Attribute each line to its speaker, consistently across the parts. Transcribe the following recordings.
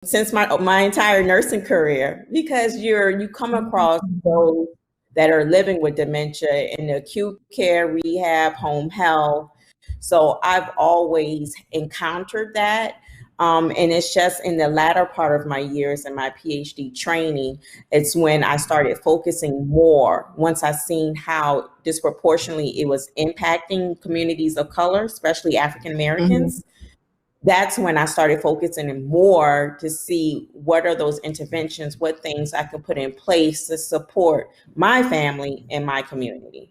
Speaker 1: since my entire nursing career, because you come across those that are living with dementia in the acute care, rehab, home health. So I've always encountered that. And it's just in the latter part of my years in my PhD training, it's when I started focusing more, once I seen how disproportionately it was impacting communities of color, especially African
Speaker 2: Mhm.
Speaker 1: Americans. That's when I started focusing more to see what are those interventions, what things I could put in place to support my family and my community.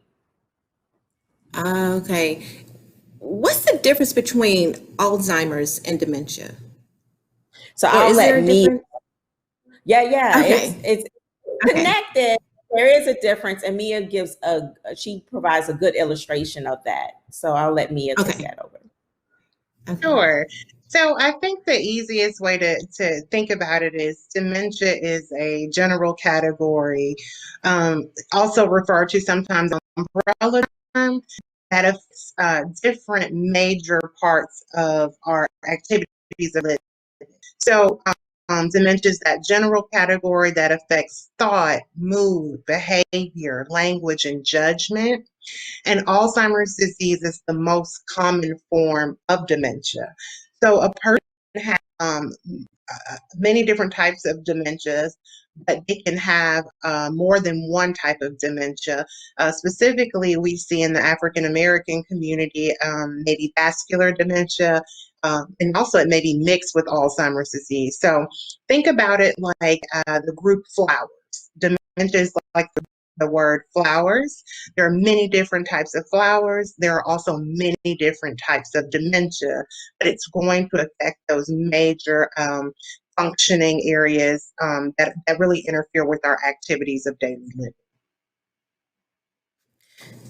Speaker 2: Okay. What's the difference between Alzheimer's and dementia?
Speaker 1: So
Speaker 2: Or
Speaker 1: I'll
Speaker 2: is there
Speaker 1: let
Speaker 2: a
Speaker 1: Mia.
Speaker 2: difference?
Speaker 1: Yeah, yeah,
Speaker 2: Okay.
Speaker 1: it's
Speaker 2: Okay.
Speaker 1: connected. There is a difference, and Mia gives she provides a good illustration of that. So I'll let Mia take
Speaker 2: Okay.
Speaker 1: that over.
Speaker 2: Okay.
Speaker 3: Sure. So I think the easiest way to think about it is dementia is a general category, also referred to sometimes as an umbrella term that affects different major parts of our activities of it. So dementia is that general category that affects thought, mood, behavior, language, and judgment. And Alzheimer's disease is the most common form of dementia. So a person has many different types of dementias, but they can have more than one type of dementia. Specifically, we see in the African American community maybe vascular dementia, and also it may be mixed with Alzheimer's disease. So think about it like the group flowers. Dementia is like the word flowers. There are many different types of flowers. There are also many different types of dementia, but it's going to affect those major functioning areas that really interfere with our activities of daily living.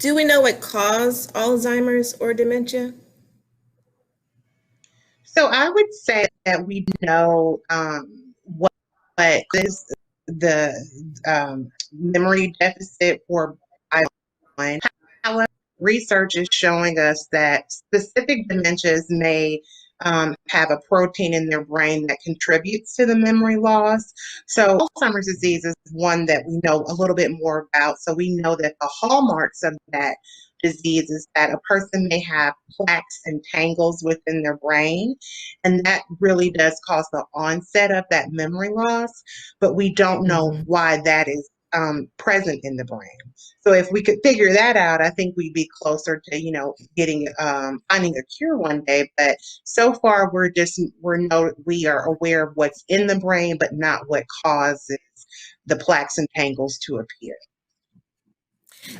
Speaker 2: Do we know what caused Alzheimer's or dementia?
Speaker 3: So I would say that we know what is the memory deficit or one. However, research is showing us that specific dementias may have a protein in their brain that contributes to the memory loss. So, Alzheimer's disease is one that we know a little bit more about. So, we know that the hallmarks of that disease is that a person may have plaques and tangles within their brain, and that really does cause the onset of that memory loss, but we don't know
Speaker 2: Mhm.
Speaker 3: why that is present in the brain. So if we could figure that out, I think we'd be closer to, getting finding a cure one day. But so far, we are aware of what's in the brain, but not what causes the plaques and tangles to appear.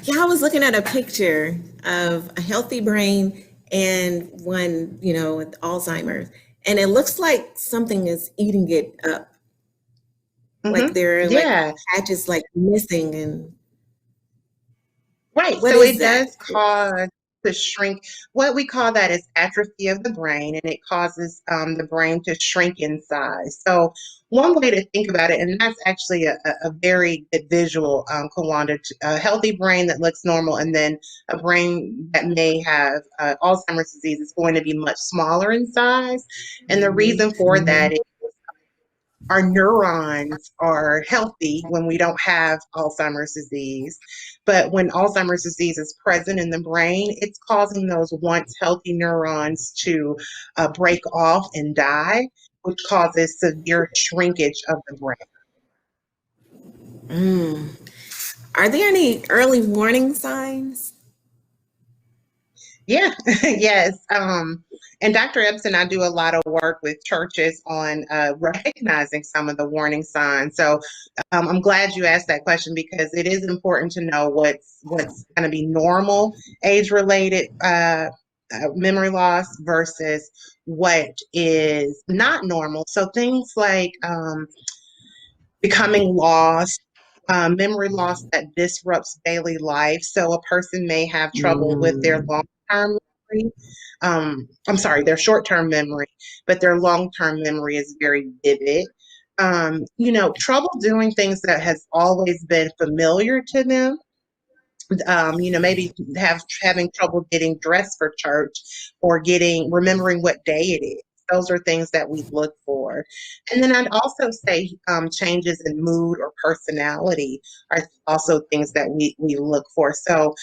Speaker 2: Yeah, I was looking at a picture of a healthy brain and one, with Alzheimer's, and it looks like something is eating it up. Like there are like
Speaker 3: Yeah,
Speaker 2: patches like missing, and
Speaker 3: right.
Speaker 2: what
Speaker 3: So
Speaker 2: is
Speaker 3: it
Speaker 2: that?
Speaker 3: does cause the shrink. What we call that is atrophy of the brain, and it causes the brain to shrink in size. So one way to think about it, and that's actually a very good visual, Kawanda, a healthy brain that looks normal, and then a brain that may have Alzheimer's disease is going to be much smaller in size. And the reason for that is our neurons are healthy when we don't have Alzheimer's disease. But when Alzheimer's disease is present in the brain, it's causing those once healthy neurons to break off and die, which causes severe shrinkage of the brain.
Speaker 2: Mm. Are there any early warning signs?
Speaker 3: Yeah, yes. And Dr. Epps and I do a lot of work with churches on recognizing some of the warning signs. So I'm glad you asked that question because it is important to know what's going to be normal age related memory loss versus what is not normal. So things like becoming lost, memory loss that disrupts daily life. So a person may have trouble with their
Speaker 2: Mm.
Speaker 3: long term memory. I'm sorry, their short term memory, but their long term memory is very vivid. Trouble doing things that has always been familiar to them. Maybe having trouble getting dressed for church or remembering what day it is. Those are things that we look for. And then I'd also say changes in mood or personality are also things that we look for. So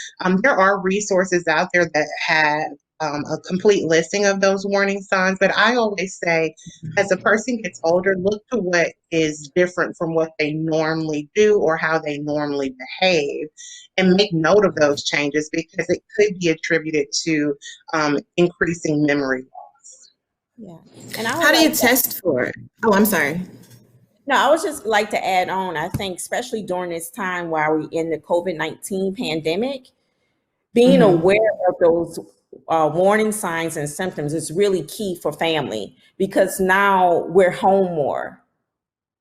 Speaker 3: there are resources out there that have a complete listing of those warning signs, but I always say, as a person gets older, look to what is different from what they normally do or how they normally behave, and make note of those changes because it could be attributed to increasing memory loss.
Speaker 1: Yeah. And I would
Speaker 2: How do you
Speaker 1: like to,
Speaker 2: test for it? Oh, I'm sorry.
Speaker 1: no, I would just like to add on, I think, especially during this time while we're in the COVID-19 pandemic, being
Speaker 2: Mm-hmm.
Speaker 1: aware of those warning signs and symptoms is really key for family because now we're home more.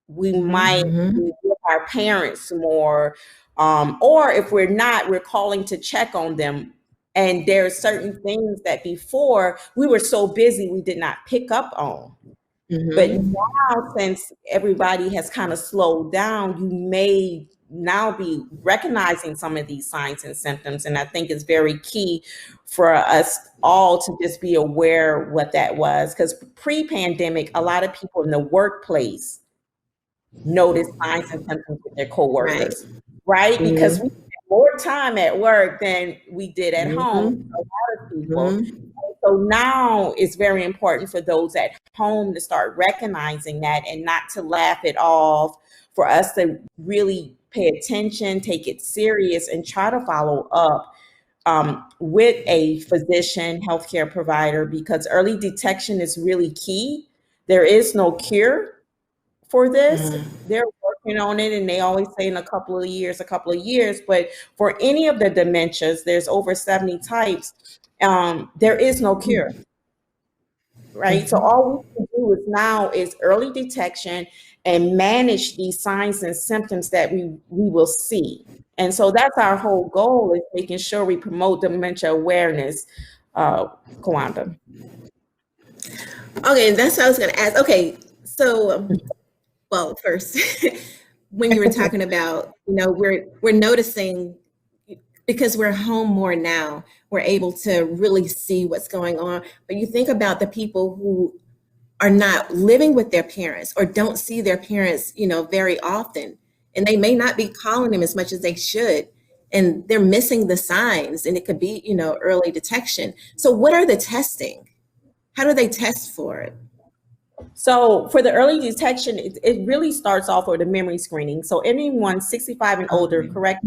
Speaker 1: We might
Speaker 2: Mm-hmm.
Speaker 1: be with our parents more, or if we're not, we're calling to check on them. And there are certain things that before we were so busy we did not pick up on. But
Speaker 2: Mm-hmm.
Speaker 1: now, since everybody has kind of slowed down, you may now be recognizing some of these signs and symptoms. And I think it's very key for us all to just be aware what that was. Because pre-pandemic, a lot of people in the workplace notice signs and symptoms with their
Speaker 2: Right.
Speaker 1: coworkers, right? Because we
Speaker 2: Mm-hmm.
Speaker 1: spend more time at work than we did at home.
Speaker 2: Mm-hmm.
Speaker 1: A lot of people.
Speaker 2: Mm-hmm.
Speaker 1: So now it's very important for those at home to start recognizing that and not to laugh it off, for us to really pay attention, take it serious, and try to follow up with a physician, healthcare provider, because early detection is really key. There is no cure for this.
Speaker 2: Mm-hmm.
Speaker 1: They're working on it, and they always say in a couple of years. But for any of the dementias, there's over 70 types. There is no cure, right? So all we can do is now is early detection and manage these signs and symptoms that we will see. And so that's our whole goal, is making sure we promote dementia awareness, Kawanda.
Speaker 2: Okay, that's what I was going to ask. Okay, so well, first, when you were talking about, we're noticing because we're home more now, we're able to really see what's going on. But you think about the people who are not living with their parents or don't see their parents, very often, and they may not be calling them as much as they should, and they're missing the signs, and it could be, early detection. So what are the testing? How do they test for it?
Speaker 1: So for the early detection, it really starts off with a memory screening. So anyone 65 and older,
Speaker 2: Okay.
Speaker 1: correct,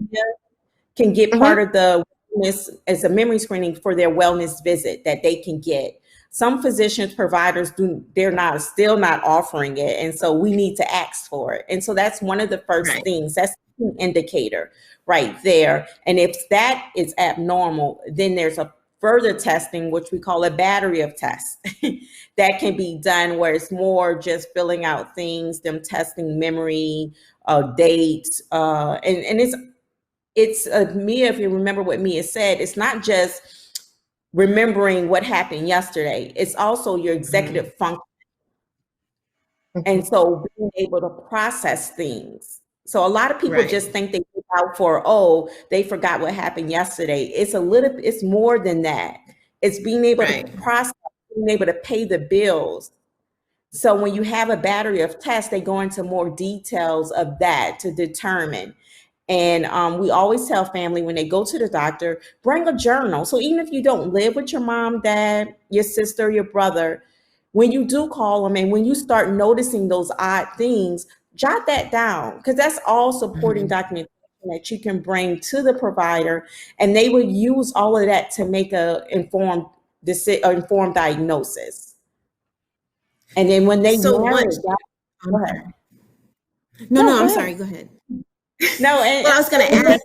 Speaker 1: can get
Speaker 3: Mhm.
Speaker 1: part of the wellness as a memory screening for their wellness visit that they can get. Some physicians, providers still not offering it. And so we need to ask for it. And so that's one of the first
Speaker 2: Right.
Speaker 1: things. That's an indicator right there. And if that is abnormal, then there's a further testing, which we call a battery of tests that can be done, where it's more just filling out things, them testing memory, dates, and it's Mia, if you remember what Mia said, it's not just remembering what happened yesterday, it's also your executive function. And so being able to process things. So a lot of people
Speaker 2: Right.
Speaker 1: just think they look out for, oh, they forgot what happened yesterday. It's more than that. It's being able to
Speaker 2: Right.
Speaker 1: process, being able to pay the bills. So when you have a battery of tests, they go into more details of that to determine. And we always tell family when they go to the doctor, bring a journal. So even if you don't live with your mom, dad, your sister, your brother, when you do call them and when you start noticing those odd things, jot that down, because that's all supporting documentation that you can bring to the provider, and they will use all of that to make a informed diagnosis. And then when they
Speaker 2: So
Speaker 1: narrow
Speaker 2: once,
Speaker 1: it down,
Speaker 2: I'm
Speaker 1: go ahead.
Speaker 2: sorry. No,
Speaker 1: No,
Speaker 2: no,
Speaker 1: go
Speaker 2: I'm
Speaker 1: ahead.
Speaker 2: sorry. Go ahead.
Speaker 1: No,
Speaker 2: Well, I was going to ask.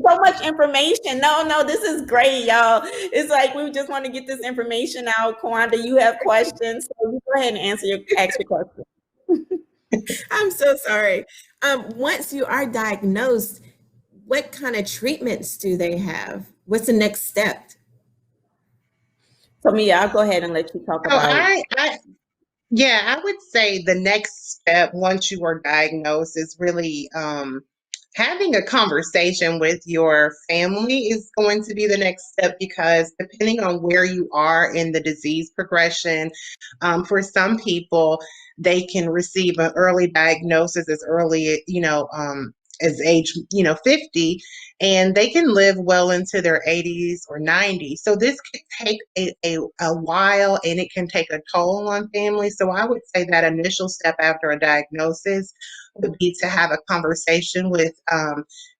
Speaker 1: so much information. No, this is great, y'all. It's like we just want to get this information out. Kwanda, you have questions, so you go ahead and ask your question.
Speaker 2: I'm so sorry. Once you are diagnosed, what kind of treatments do they have? What's the next step?
Speaker 1: So Mia, I'll go ahead and let you talk
Speaker 3: So
Speaker 1: about.
Speaker 3: I would say the next step once you are diagnosed is really having a conversation with your family is going to be the next step, because depending on where you are in the disease progression, for some people, they can receive an early diagnosis as early, as age, 50, and they can live well into their 80s or 90s. So this could take a while, and it can take a toll on families. So I would say that initial step after a diagnosis would be to have a conversation with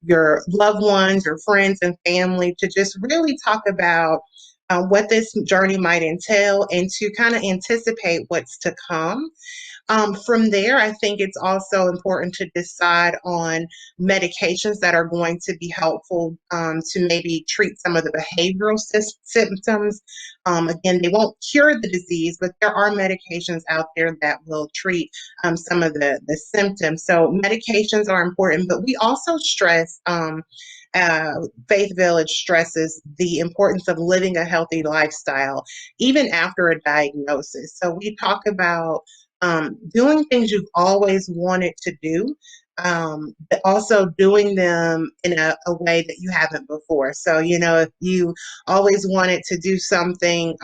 Speaker 3: your loved ones, your friends and family, to just really talk about what this journey might entail, and to kind of anticipate what's to come. From there, I think it's also important to decide on medications that are going to be helpful to maybe treat some of the behavioral symptoms. Again, they won't cure the disease, but there are medications out there that will treat some of the symptoms. So medications are important, but we also stress uh, Faith Village stresses the importance of living a healthy lifestyle even after a diagnosis. So we talk about doing things you've always wanted to do, but also doing them in a way that you haven't before. So, if you always wanted to do something,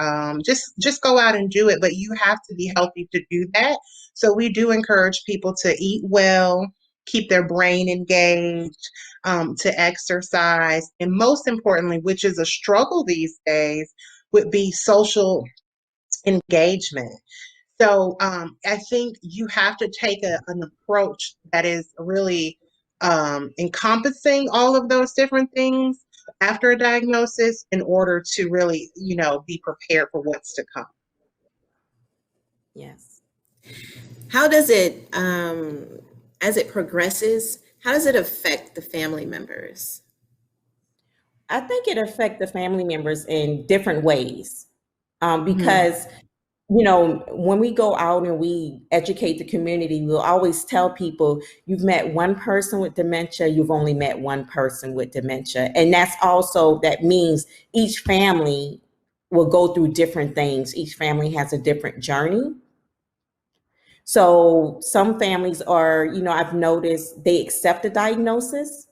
Speaker 3: just go out and do it, but you have to be healthy to do that. So we do encourage people to eat well, keep their brain engaged, to exercise, and most importantly, which is a struggle these days, would be social engagement. So I think you have to take an approach that is really encompassing all of those different things after a diagnosis, in order to really, be prepared for what's to come.
Speaker 1: Yes.
Speaker 2: How does it, as it progresses, how does it affect the family members?
Speaker 1: I think it affects the family members in different ways,
Speaker 2: Mhm.
Speaker 1: because when we go out and we educate the community, we'll always tell people, you've met one person with dementia, you've only met one person with dementia. And that means each family will go through different things. Each family has a different journey. So some families I've noticed they accept the diagnosis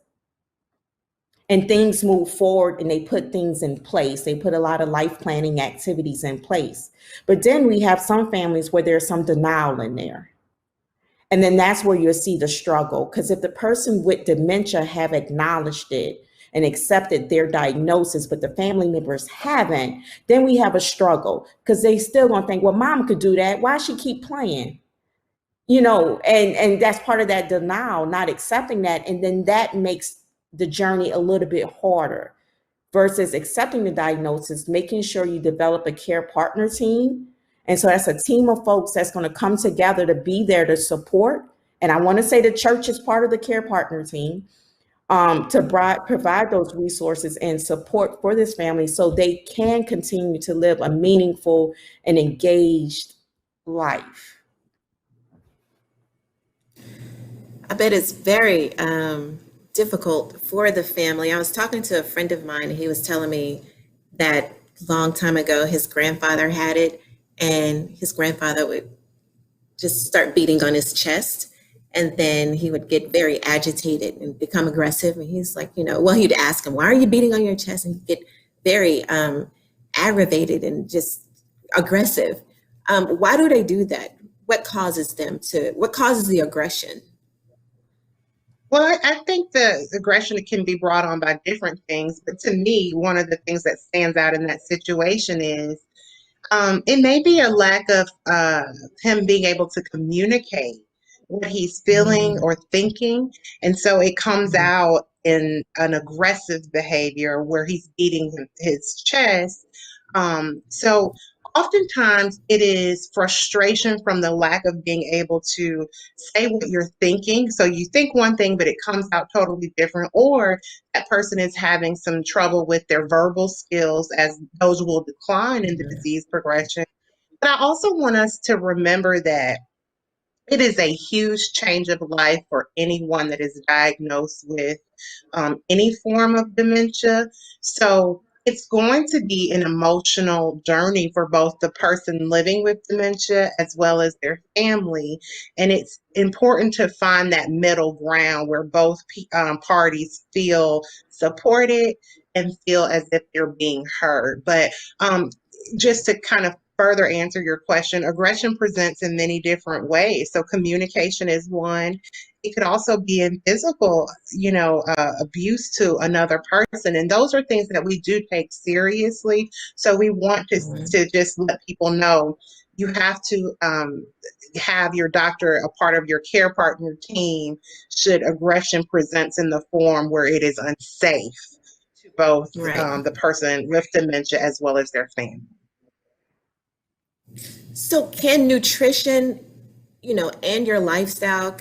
Speaker 1: and things move forward and they put things in place. They put a lot of life planning activities in place. But then we have some families where there's some denial in there. And then that's where you'll see the struggle. Because if the person with dementia have acknowledged it and accepted their diagnosis, but the family members haven't, then we have a struggle, because they still gonna think, well, mom could do that. Why she keep playing? And that's part of that denial, not accepting that. And then that makes the journey a little bit harder versus accepting the diagnosis, making sure you develop a care partner team. And so that's a team of folks that's going to come together to be there to support. And I want to say the church is part of the care partner team, to provide those resources and support for this family so they can continue to live a meaningful and engaged life.
Speaker 2: I bet it's very difficult for the family. I was talking to a friend of mine, and he was telling me that long time ago, his grandfather had it, and his grandfather would just start beating on his chest. And then he would get very agitated and become aggressive. And he's like, well, he'd ask him, why are you beating on your chest? And he'd get very aggravated and just aggressive. Why do they do that? What causes the aggression?
Speaker 3: Well, I think the aggression can be brought on by different things, but to me, one of the things that stands out in that situation is it may be a lack of him being able to communicate what he's feeling or thinking. And so it comes out in an aggressive behavior where he's beating his chest. So oftentimes it is frustration from the lack of being able to say what you're thinking. So you think one thing, but it comes out totally different, or that person is having some trouble with their verbal skills, as those will decline in the disease progression. But I also want us to remember that it is a huge change of life for anyone that is diagnosed with any form of dementia. So it's going to be an emotional journey for both the person living with dementia as well as their family. And it's important to find that middle ground where both parties feel supported and feel as if they're being heard. But um, just to kind of further answer your question, aggression presents in many different ways. So communication is one. It could also be in physical, abuse to another person, and those are things that we do take seriously. So we want to just let people know you have to have your doctor a part of your care partner team should aggression presents in the form where it is unsafe to both
Speaker 2: Right.
Speaker 3: the person with dementia as well as their family.
Speaker 2: So can nutrition, and your lifestyle,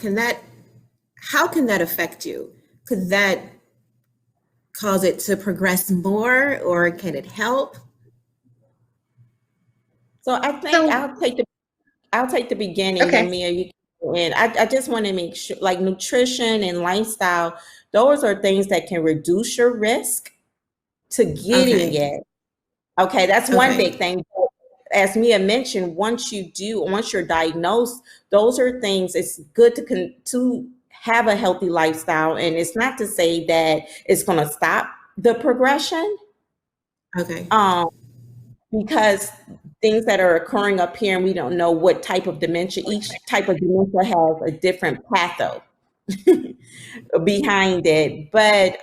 Speaker 2: how can that affect you? Could that cause it to progress more, or can it help?
Speaker 1: So I think
Speaker 3: So,
Speaker 1: I'll take the beginning,
Speaker 3: okay.
Speaker 1: and Mia, you can go in. I just want to make sure, like nutrition and lifestyle, those are things that can reduce your risk to getting
Speaker 2: Okay.
Speaker 1: it. Okay, that's one
Speaker 2: Okay.
Speaker 1: big thing. As Mia mentioned, once you're diagnosed, those are things. It's good to have a healthy lifestyle, and it's not to say that it's going to stop the progression.
Speaker 2: Okay.
Speaker 1: Um, because things that are occurring up here, and we don't know what type of dementia. Each type of dementia has a different patho behind it, but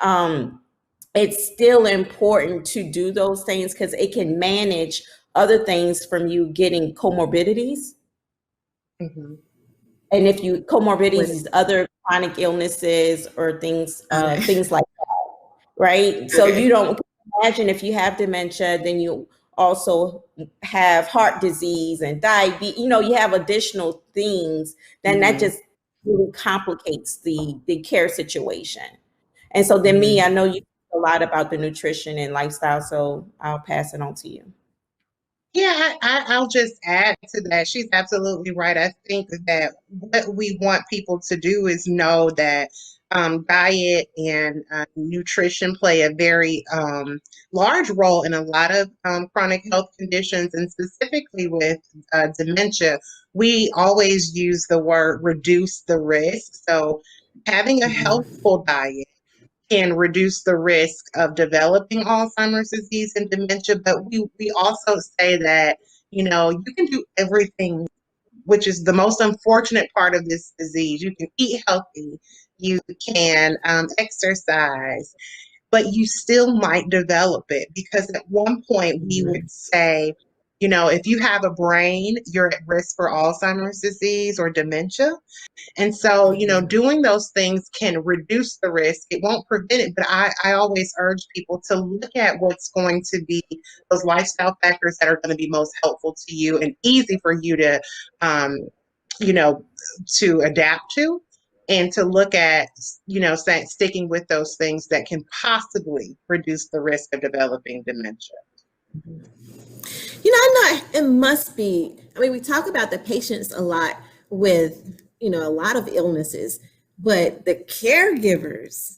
Speaker 1: it's still important to do those things because it can manage other things from you getting comorbidities.
Speaker 3: Mhm.
Speaker 1: And if you
Speaker 2: What?
Speaker 1: comorbidities, other chronic illnesses or
Speaker 2: Okay.
Speaker 1: things like right? So you
Speaker 2: Okay.
Speaker 1: don't imagine if you have dementia, then you also have heart disease and diabetes. You have additional things, then that
Speaker 2: Mhm.
Speaker 1: just really complicates the care situation. And so then me, I
Speaker 2: Mhm.
Speaker 1: know you a lot about the nutrition and lifestyle, so I'll pass it on to you.
Speaker 3: Yeah, I'll just add to that. She's absolutely right. I think that what we want people to do is know that diet and nutrition play a very large role in a lot of chronic health conditions, and specifically with dementia. We always use the word reduce the risk. So, having a
Speaker 2: Mhm.
Speaker 3: healthful diet can reduce the risk of developing Alzheimer's disease and dementia. But we also say that, you can do everything, which is the most unfortunate part of this disease. You can eat healthy, you can exercise, but you still might develop it because at one point we would
Speaker 2: Mhm.
Speaker 3: say, if you have a brain, you're at risk for Alzheimer's disease or dementia. And so,
Speaker 2: Mhm.
Speaker 3: doing those things can reduce the risk. It won't prevent it, but I always urge people to look at what's going to be those lifestyle factors that are going to be most helpful to you and easy for you um, you know, to adapt to, and to look at, sticking with those things that can possibly reduce the risk of developing dementia.
Speaker 2: I know it must be. I mean, we talk about the patients a lot with, a lot of illnesses, but the caregivers,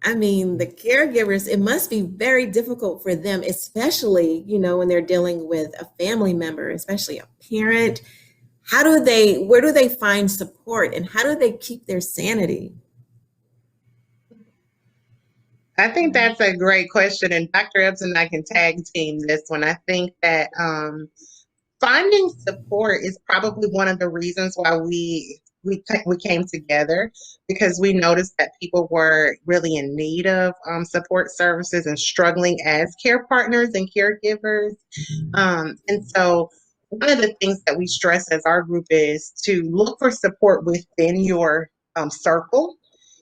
Speaker 2: it must be very difficult for them, especially, when they're dealing with a family member, especially a parent. Where do they find support, and how do they keep their sanity?
Speaker 3: I think that's a great question, and Dr. Epps and I can tag team this one. I think that finding support is probably one of the reasons why we came together, because we noticed that people were really in need of support services and struggling as care partners and caregivers. And so one of the things that we stress as our group is to look for support within your circle.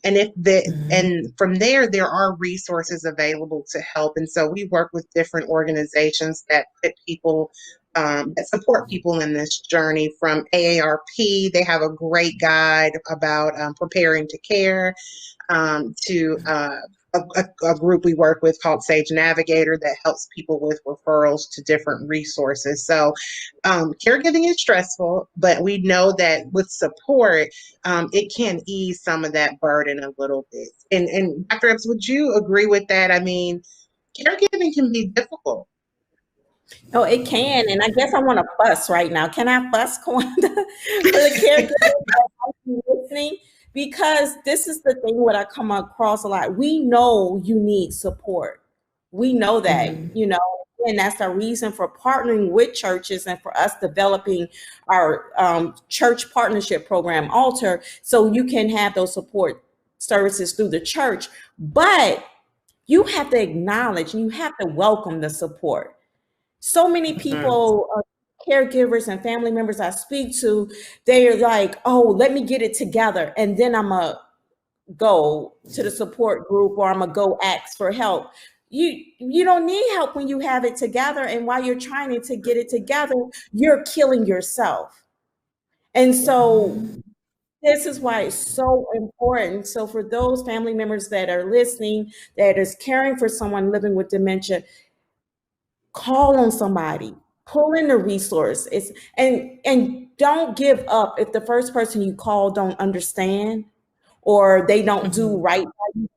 Speaker 2: Mhm.
Speaker 3: And from there are resources available to help. And so we work with different organizations that put people that support people in this journey. From AARP, they have a great guide about preparing to care, to a group we work with called Sage Navigator that helps people with referrals to different resources. So, caregiving is stressful, but we know that with support, it can ease some of that burden a little bit. And Dr. Epps, would you agree with that? I mean, caregiving can be difficult.
Speaker 1: Oh, it can, and I guess I want to fuss right now. Can I fuss, Kawanda, for the caregivers that might be listening? Because this is the thing what I come across a lot. We know you need support. We know that, you know, and that's the reason for partnering with churches and for us developing our church partnership program, Alter, so you can have those support services through the church. But you have to acknowledge and you have to welcome the support. So many people, caregivers and family members I speak to, they're like, oh, let me get it together. And then I'm going to go to the support group or I'm going to go ask for help. You don't need help when you have it together. And while you're trying to get it together, you're killing yourself. And so this is why it's so important. So for those family members that are listening, that is caring for someone living with dementia, call on somebody, pull in the resources, and don't give up if the first person you call don't understand or they don't do right.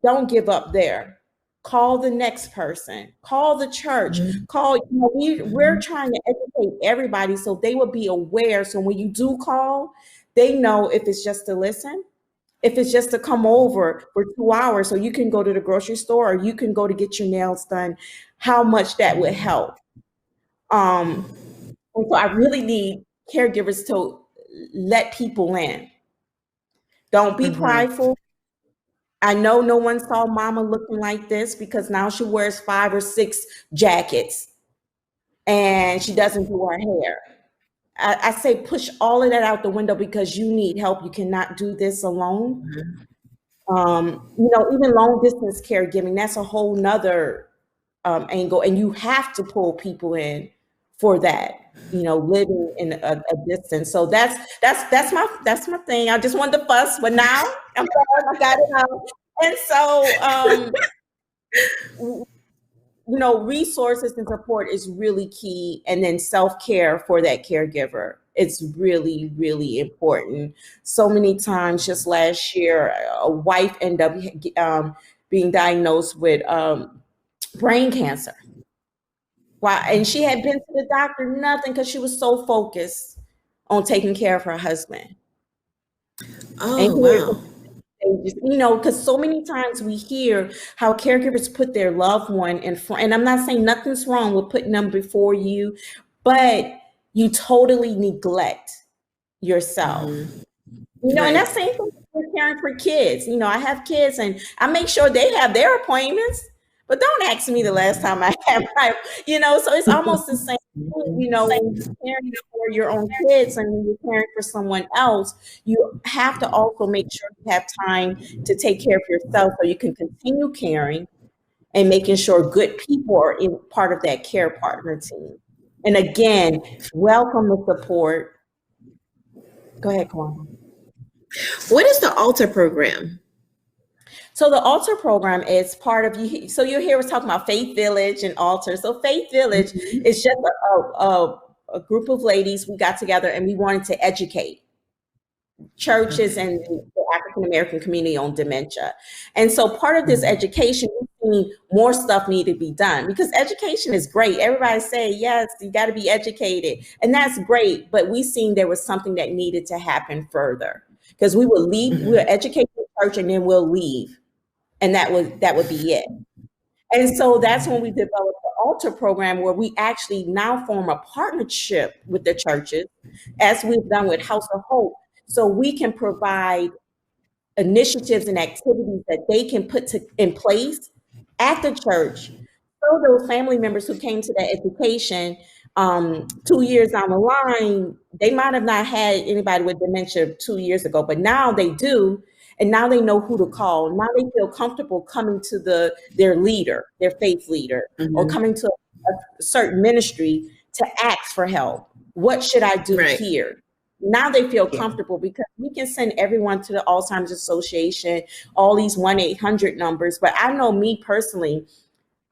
Speaker 1: Don't give up there. Call the next person, call the church, call, you know, we're trying to educate everybody so they will be aware. So when you do call, they know if it's just to listen, if it's just to come over for 2 hours so you can go to the grocery store or you can go to get your nails done, how much that would help. And so I really need caregivers to let people in. Don't be prideful. I know no one saw mama looking like this because now she wears 5 or 6 jackets and she doesn't do her hair. I say push all of that out the window because you need help. You cannot do this alone. You know, even long distance caregiving, that's a whole nother angle, and you have to pull people in for that, you know, living in a distance. So that's my thing. I just wanted to fuss, but now I'm sorry, I got it out. And so you know, resources and support is really key, and then self-care for that caregiver. It's really, really important. So many times, just last year, a wife ended up being diagnosed with brain cancer. Wow. And she had been to the doctor, nothing, because she was so focused on taking care of her husband.
Speaker 2: Oh, wow.
Speaker 1: You know, because so many times we hear how caregivers put their loved one in front. And I'm not saying nothing's wrong with putting them before you, but you totally neglect yourself. You know, and that's the same thing with caring for kids. You know, I have kids and I make sure they have their appointments, but don't ask me the last time I had my, you know, so it's almost the same thing, you know, when you're caring for your own kids and when you're caring for someone else, you have to also make sure you have time to take care of yourself so you can continue caring and making sure good people are in part of that care partner team. And again, welcome the support. Go ahead, Kwan.
Speaker 2: What is the Alter program?
Speaker 1: So the Alter program is part of you. So you'll hear us talking about Faith Village and Alter. So Faith Village is just a group of ladies. We got together and we wanted to educate churches and the African American community on dementia. And so part of this education, we've seen more stuff need to be done because education is great. Everybody say, yes, you got to be educated. And that's great. But we seen there was something that needed to happen further because we will leave, we'll educate the church and then we'll leave. And that would be it. And so that's when we developed the Alter program, where we actually now form a partnership with the churches, as we've done with House of Hope, so we can provide initiatives and activities that they can put in place at the church. So those family members who came to that education 2 years down the line, they might have not had anybody with dementia 2 years ago, but now they do. And now they know who to call. Now they feel comfortable coming to their leader, their faith leader, or coming to a certain ministry to ask for help. What should I do here? Now they feel comfortable because we can send everyone to the Alzheimer's Association, all these 1-800 numbers. But I know me personally,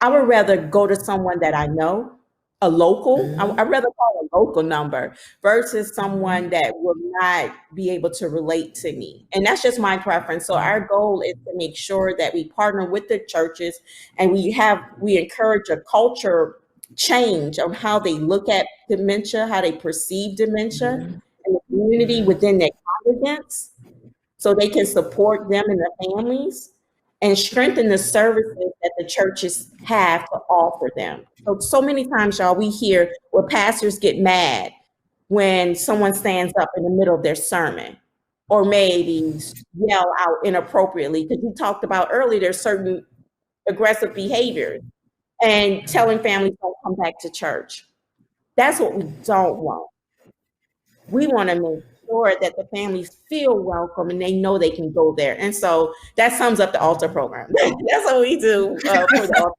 Speaker 1: I would rather go to someone that I know a local, I'd rather call a local number versus someone that will not be able to relate to me. And that's just my preference. So our goal is to make sure that we partner with the churches and we encourage a culture change of how they look at dementia, how they perceive dementia and the community within their congregants so they can support them and their families and strengthen the services that the churches have to offer them. So many times, y'all, we hear where pastors get mad when someone stands up in the middle of their sermon or maybe yell out inappropriately. Because you talked about earlier, there's certain aggressive behaviors and telling families don't come back to church. That's what we don't want. We want to make sure that the families feel welcome and they know they can go there. And so that sums up the altar program. That's what we do for the altar.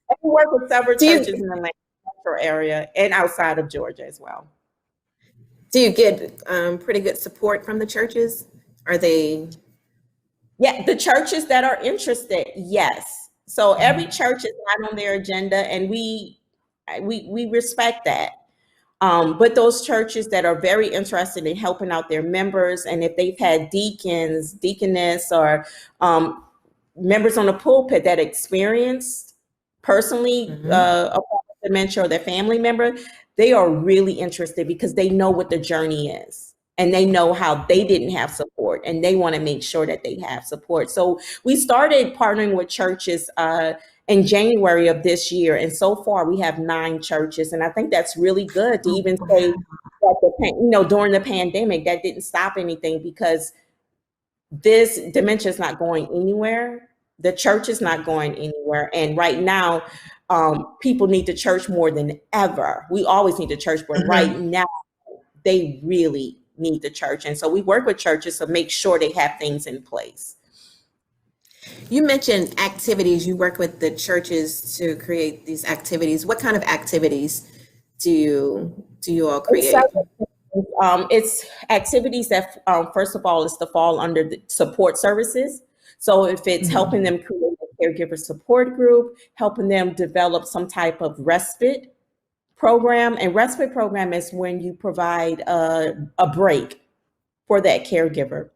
Speaker 1: And we work with several churches in the metro area and outside of Georgia as well.
Speaker 2: Do you get pretty good support from the churches? Are they?
Speaker 1: Yeah, the churches that are interested, yes. So every church is not on their agenda, and we respect that. But those churches that are very interested in helping out their members, and if they've had deacons, deaconess, or members on the pulpit that experienced personally a dementia or their family member, they are really interested because they know what the journey is and they know how they didn't have support and they want to make sure that they have support. So we started partnering with churches in January of this year. And so far we have 9 churches. And I think that's really good to even say that during the pandemic, that didn't stop anything because this dementia is not going anywhere. The church is not going anywhere. And right now, people need the church more than ever. We always need the church, but right now, they really need the church. And so we work with churches to make sure they have things in place.
Speaker 2: You mentioned activities. You work with the churches to create these activities. What kind of activities do you all create?
Speaker 1: It's activities that, first of all, is to fall under the support services. So if it's helping them create a caregiver support group, helping them develop some type of respite program. And respite program is when you provide a break for that caregiver.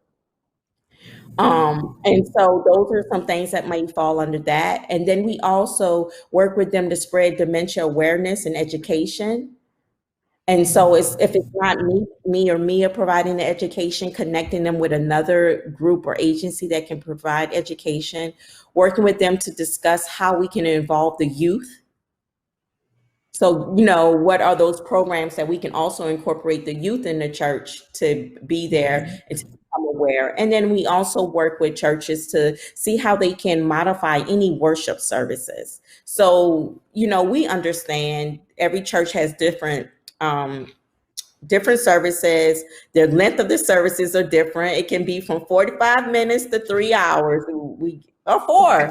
Speaker 1: And so those are some things that might fall under that. And then we also work with them to spread dementia awareness and education. And so if it's not me or Mia providing the education, connecting them with another group or agency that can provide education, working with them to discuss how we can involve the youth. So, what are those programs that we can also incorporate the youth in the church to be there and to become aware? And then we also work with churches to see how they can modify any worship services. So, we understand every church has different services. The length of the services are different. It can be from 45 minutes to 3 hours or 4.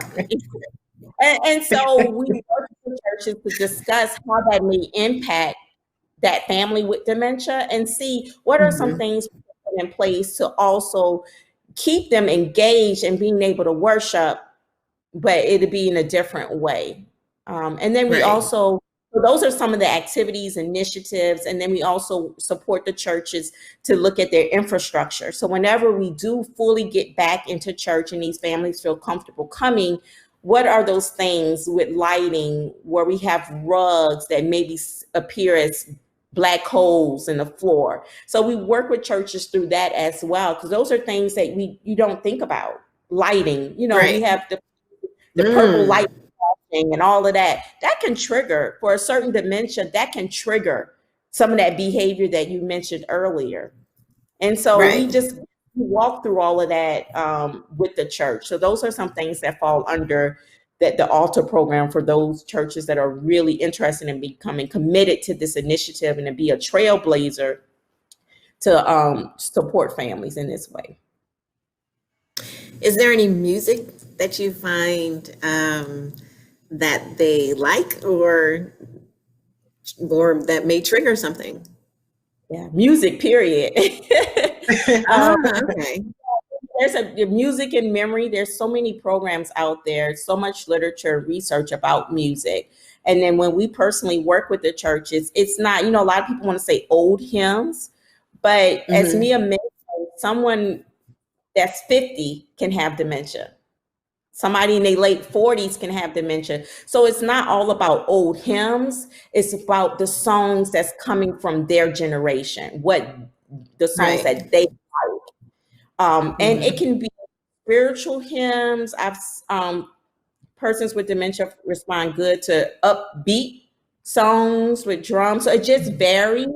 Speaker 1: And so we work with churches to discuss how that may impact that family with dementia and see what are some things we can put in place to also keep them engaged and being able to worship, but it'll be in a different way. And then we also, so those are some of the activities, initiatives, and then we also support the churches to look at their infrastructure. So whenever we do fully get back into church and these families feel comfortable coming, what are those things with lighting where we have rugs that maybe appear as black holes in the floor? So we work with churches through that as well, because those are things that you don't think about. Lighting, we have the purple light and all of that can trigger for a certain dementia, that can trigger some of that behavior that you mentioned earlier. And so we just walk through all of that with the church. So those are some things that fall under the altar program for those churches that are really interested in becoming committed to this initiative and to be a trailblazer to support families in this way.
Speaker 2: Is there any music that you find that they like or that may trigger something?
Speaker 1: Yeah, music, period.
Speaker 2: Okay.
Speaker 1: There's a music and memory. There's so many programs out there, so much literature, research about music. And then when we personally work with the churches, it's not, a lot of people want to say old hymns, but as
Speaker 2: Mm-hmm.
Speaker 1: Mia mentioned, someone that's 50 can have dementia. Somebody in their late 40s can have dementia. So it's not all about old hymns. It's about the songs that's coming from their generation, what the songs
Speaker 2: Right.
Speaker 1: that they like. And it
Speaker 2: Mm-hmm.
Speaker 1: can be spiritual hymns. Persons with dementia respond good to upbeat songs with drums. So it just varies.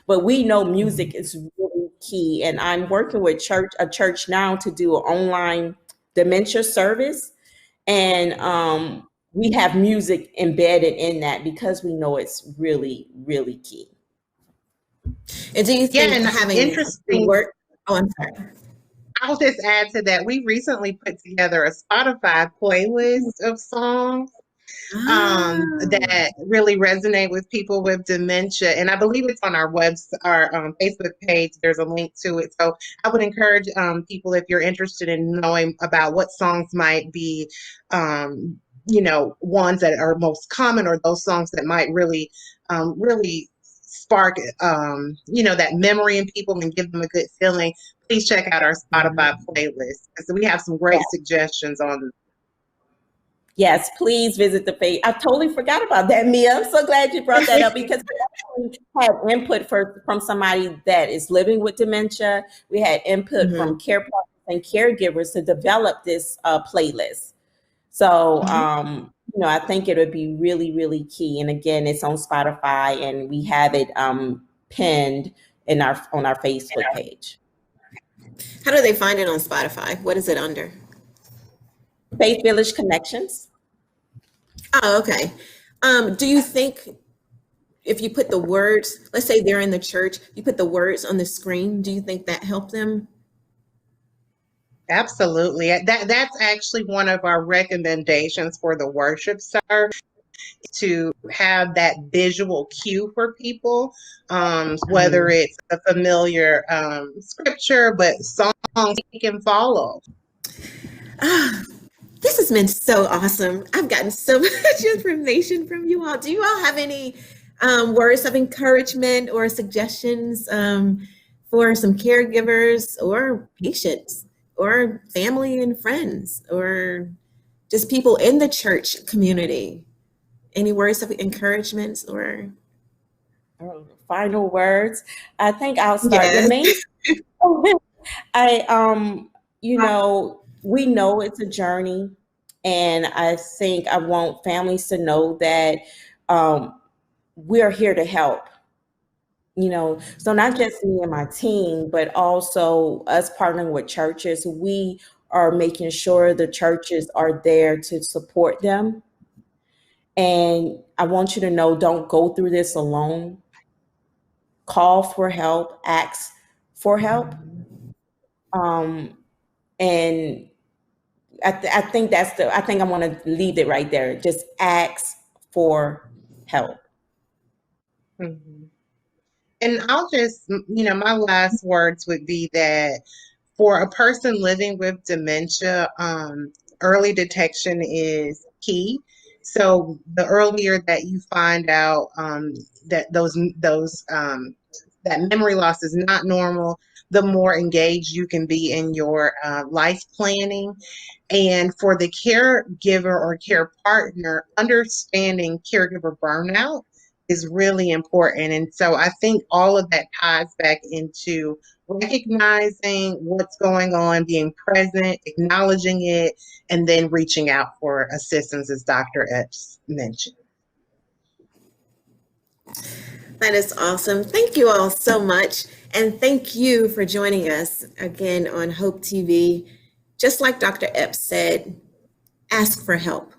Speaker 1: But we know music is really key. And I'm working with a church now to do an online dementia service. And we have music embedded in that because we know it's really, really key.
Speaker 2: And do you
Speaker 3: Yeah,
Speaker 2: think
Speaker 3: and
Speaker 2: having the
Speaker 3: interesting.
Speaker 2: work? Oh, I'm sorry.
Speaker 3: I'll just add to that. We recently put together a Spotify playlist of songs
Speaker 2: Ah,
Speaker 3: that really resonate with people with dementia. And I believe it's on our Facebook page. There's a link to it. So I would encourage people, if you're interested in knowing about what songs might be, ones that are most common, or those songs that might really spark, that memory in people and give them a good feeling. Please check out our Spotify playlist. So we have some great suggestions on.
Speaker 1: Yes, please visit the page. I totally forgot about that, Mia. I'm so glad you brought that up because we actually had input from somebody that is living with dementia. We had input
Speaker 2: mm-hmm.
Speaker 1: from care partners and caregivers to develop this playlist. So, I think it would be really, really key. And again, it's on Spotify, and we have it pinned on our Facebook page.
Speaker 2: How do they find it on Spotify? What is it under?
Speaker 1: Faith Village Connections.
Speaker 2: Oh, okay. Do you think if you put the words, let's say they're in the church, you put the words on the screen, do you think that helped them?
Speaker 3: Absolutely. That's actually one of our recommendations for the worship service, to have that visual cue for people, whether it's a familiar scripture, but songs you can follow.
Speaker 2: Ah, this has been so awesome. I've gotten so much information from you all. Do you all have any words of encouragement or suggestions for some caregivers or patients or family and friends or just people in the church community? Any words of encouragement or
Speaker 1: Final words. I think I'll start. The
Speaker 2: yes.
Speaker 1: main we know it's a journey, and I think I want families to know that we're here to help. So not just me and my team, but also us partnering with churches. We are making sure the churches are there to support them. And I want you to know, don't go through this alone. Call for help, ask for help. And I think I think I want to leave it right there. Just ask for help.
Speaker 3: Mhm. And I'll just, my last words would be that for a person living with dementia, early detection is key. So the earlier that you find out that that memory loss is not normal, the more engaged you can be in your life planning. And for the caregiver or care partner, understanding caregiver burnout is really important. And so I think all of that ties back into recognizing what's going on, being present, acknowledging it, and then reaching out for assistance, as Dr. Epps mentioned.
Speaker 2: That is awesome. Thank you all so much. And thank you for joining us again on Hope TV. Just like Dr. Epps said, ask for help.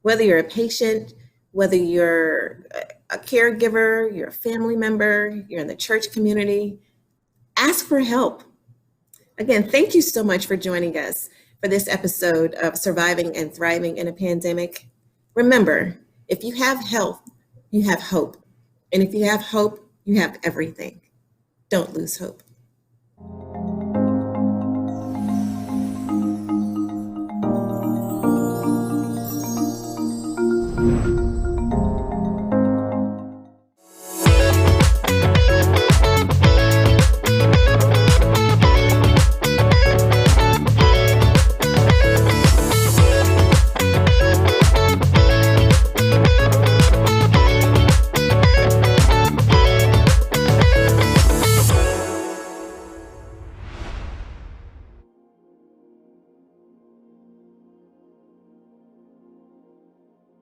Speaker 2: Whether you're a patient, whether you're a caregiver, you're a family member, you're in the church community, ask for help. Again, thank you so much for joining us for this episode of Surviving and Thriving in a Pandemic. Remember, if you have health, you have hope. And if you have hope, you have everything. Don't lose hope.